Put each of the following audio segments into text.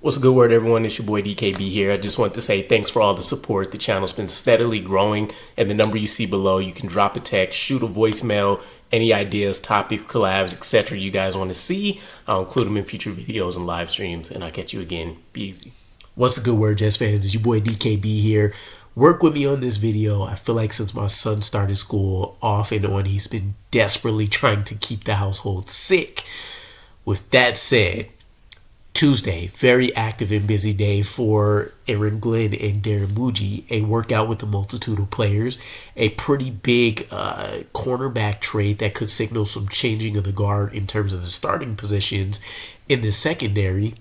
What's a good word, everyone? It's your boy DKB here. I just want to say thanks for all the support. The channel's been steadily growing, and the number you see below, you can drop a text, shoot a voicemail, any ideas, topics, collabs, etc. you guys want to see. I'll include them in future videos and live streams, and I'll catch you again. Be easy. What's a good word, Jets fans? It's your boy DKB here. Work with me on this video. I feel like since my son started school off and on, he's been desperately trying to keep the household sick. With that said, Tuesday, very active and busy day for Aaron Glenn and Darren Muji. A workout with a multitude of players. A pretty big cornerback trade that could signal some changing of the guard in terms of the starting positions in the secondary.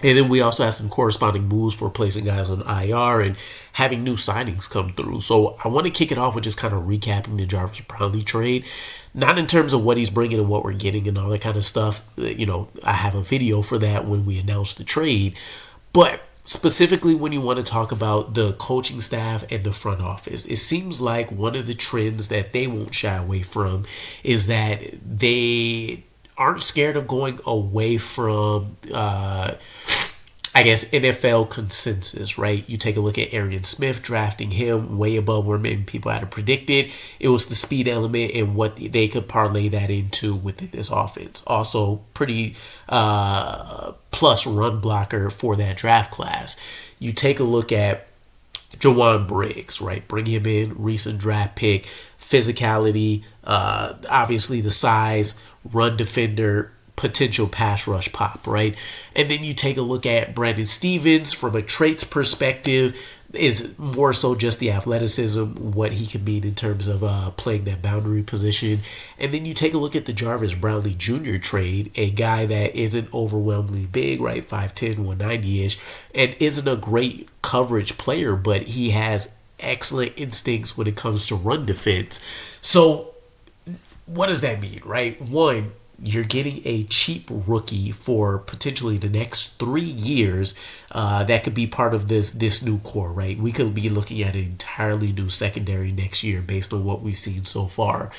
And then we also have some corresponding moves for placing guys on IR and having new signings come through. So I want to kick it off with just kind of recapping the Jarvis Brownlee trade. Not in terms of what he's bringing and what we're getting and all that kind of stuff. You know, I have a video for that when we announce the trade. But specifically when you want to talk about the coaching staff and the front office, it seems like one of the trends that they won't shy away from is that they aren't scared of going away from, I guess, NFL consensus, right? You take a look at Arian Smith, drafting him way above where maybe people had predicted. It was the speed element and what they could parlay that into within this offense. Also, pretty plus run blocker for that draft class. You take a look at Jawan Briggs, right? Bring him in, recent draft pick, physicality, obviously the size, run defender, potential pass rush pop, right? And then you take a look at Brandon Stevens from a traits perspective, is more so just the athleticism, what he can mean in terms of playing that boundary position. And then you take a look at the Jarvis Brownlee Jr. trade, a guy that isn't overwhelmingly big, right? 5'10", 190-ish, and isn't a great coverage player, but he has excellent instincts when it comes to run defense. So what does that mean, right? One, you're getting a cheap rookie for potentially the next 3 years that could be part of this new core, right? We could be looking at an entirely new secondary next year based on what we've seen so far.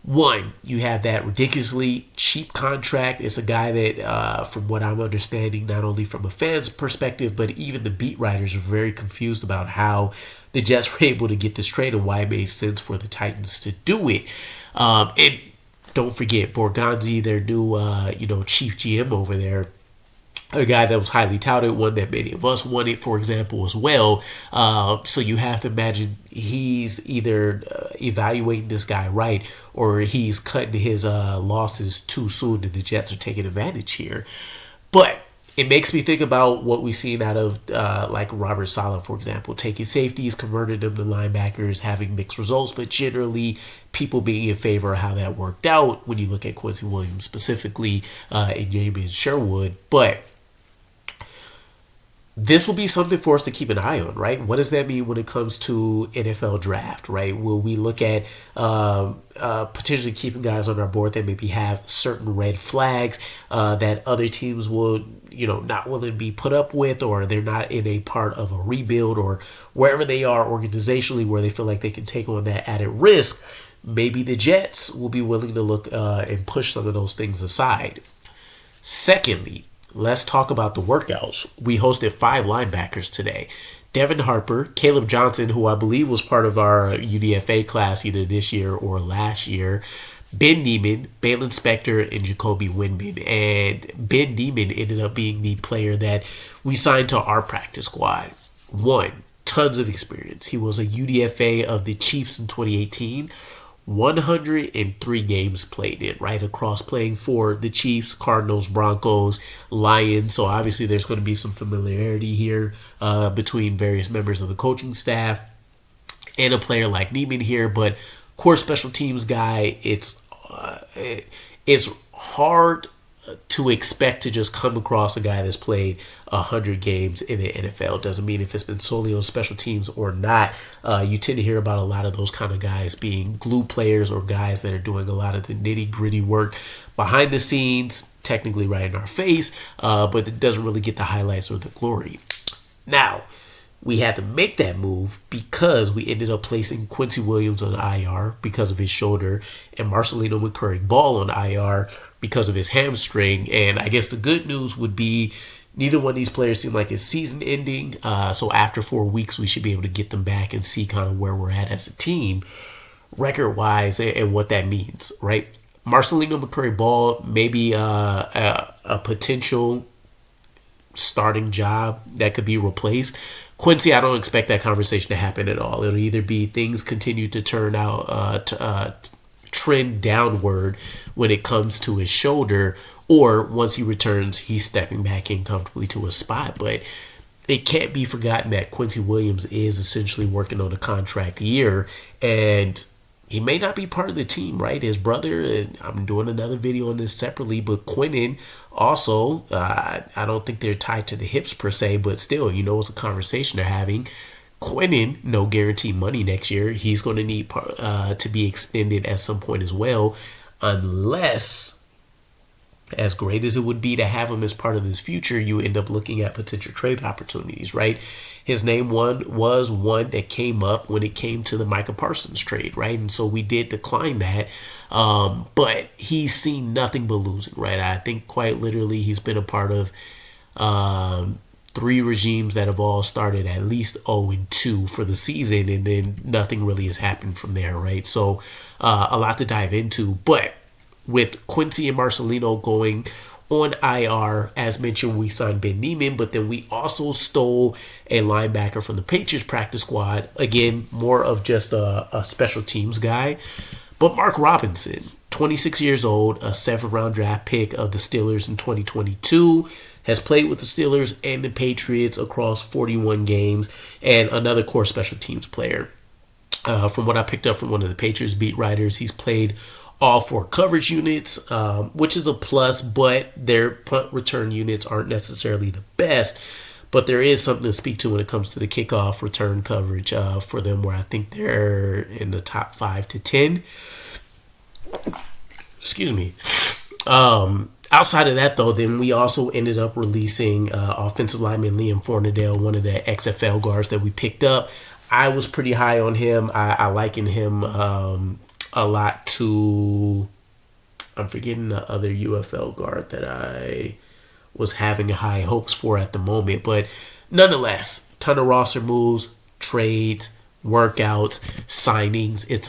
One, you have that ridiculously cheap contract. It's a guy that, from what I'm understanding, not only from a fan's perspective, but even the beat writers are very confused about how the Jets were able to get this trade and why it made sense for the Titans to do it. And don't forget Borgonzi, their new, chief GM over there, a guy that was highly touted, one that many of us wanted, for example, as well. So you have to imagine he's either evaluating this guy right or he's cutting his losses too soon and the Jets are taking advantage here. But it makes me think about what we've seen out of like Robert Saleh, for example, taking safeties, converting them to linebackers, having mixed results, but generally people being in favor of how that worked out when you look at Quincy Williams specifically and James Sherwood. But this will be something for us to keep an eye on, right? What does that mean when it comes to NFL draft, right? Will we look at potentially keeping guys on our board that maybe have certain red flags that other teams will, not willing to be put up with, or they're not in a part of a rebuild or wherever they are organizationally where they feel like they can take on that added risk? Maybe the Jets will be willing to look and push some of those things aside. Secondly, let's talk about the workouts. We hosted 5 linebackers today. Devin Harper, Caleb Johnson, who I believe was part of our UDFA class either this year or last year, Ben Neiman, Balin Spector, and Jacoby Windman. And Ben Neiman ended up being the player that we signed to our practice squad. One, tons of experience. He was a UDFA of the Chiefs in 2018. 103 games played in, right, across playing for the Chiefs, Cardinals, Broncos, Lions. So obviously there's going to be some familiarity here between various members of the coaching staff and a player like Neiman here. But core special teams guy, it's hard to expect to just come across a guy that's played 100 games in the NFL. Doesn't mean if it's been solely on special teams or not. You tend to hear about a lot of those kind of guys being glue players or guys that are doing a lot of the nitty-gritty work behind the scenes, technically right in our face, but it doesn't really get the highlights or the glory. Now, we had to make that move because we ended up placing Quincy Williams on IR because of his shoulder and Marcelino McCrary-Ball on IR because of his hamstring. And I guess the good news would be Neither one of these players seem like it's season ending. So after 4 weeks, we should be able to get them back and see kind of where we're at as a team, record wise, and what that means, right? Marcelino, McCrary-Ball, maybe a potential starting job that could be replaced. Quincy, I don't expect that conversation to happen at all. It'll either be things continue to turn out trend downward when it comes to his shoulder, or once he returns, he's stepping back in comfortably to a spot. But it can't be forgotten that Quincy Williams is essentially working on a contract year, and he may not be part of the team, right? His brother, and I'm doing another video on this separately, but Quinnen also, I don't think they're tied to the hips per se, but still, it's a conversation they're having. Quinnen, no guarantee money next year. He's going to need to be extended at some point as well, unless, as great as it would be to have him as part of this future, you end up looking at potential trade opportunities, right? His name was one that came up when it came to the Micah Parsons trade, right? And so we did decline that, but he's seen nothing but losing, right? I think quite literally he's been a part of 3 regimes that have all started at least 0-2 for the season, and then nothing really has happened from there, right? So a lot to dive into, but with Quincy and Marcelino going on IR, as mentioned, we signed Ben Neiman, but then we also stole a linebacker from the Patriots practice squad. Again, more of just a special teams guy. But Mark Robinson, 26 years old, a 7th-round draft pick of the Steelers in 2022, has played with the Steelers and the Patriots across 41 games, and another core special teams player. From what I picked up from one of the Patriots beat writers, he's played all 4 coverage units, which is a plus, but their punt return units aren't necessarily the best. But there is something to speak to when it comes to the kickoff return coverage for them, where I think they're in the top 5 to 10. Excuse me. Outside of that, though, then we also ended up releasing offensive lineman Liam Fornadale, one of the XFL guards that we picked up. I was pretty high on him. I liken him a lot to, I'm forgetting the other UFL guard that I was having high hopes for at the moment, but nonetheless, ton of roster moves, trades, workouts, signings. It's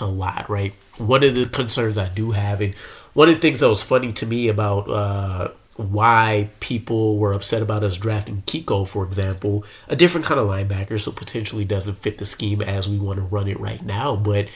a lot, right? One of the concerns I do have, and one of the things that was funny to me about why people were upset about us drafting Kiko, for example, a different kind of linebacker, so potentially doesn't fit the scheme as we want to run it right now, but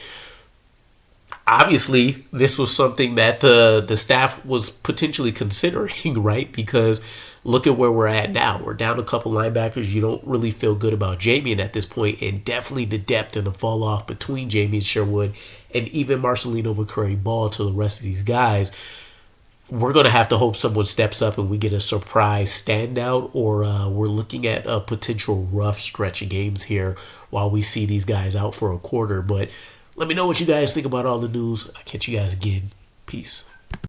obviously, this was something that the staff was potentially considering, right? Because look at where we're at now. We're down a couple linebackers. You don't really feel good about Jamien at this point, and definitely the depth and the fall off between Jamien Sherwood and even Marcelino McCrary-Ball to the rest of these guys. We're going to have to hope someone steps up and we get a surprise standout, or we're looking at a potential rough stretch of games here while we see these guys out for a quarter. But let me know what you guys think about all the news. I'll catch you guys again. Peace.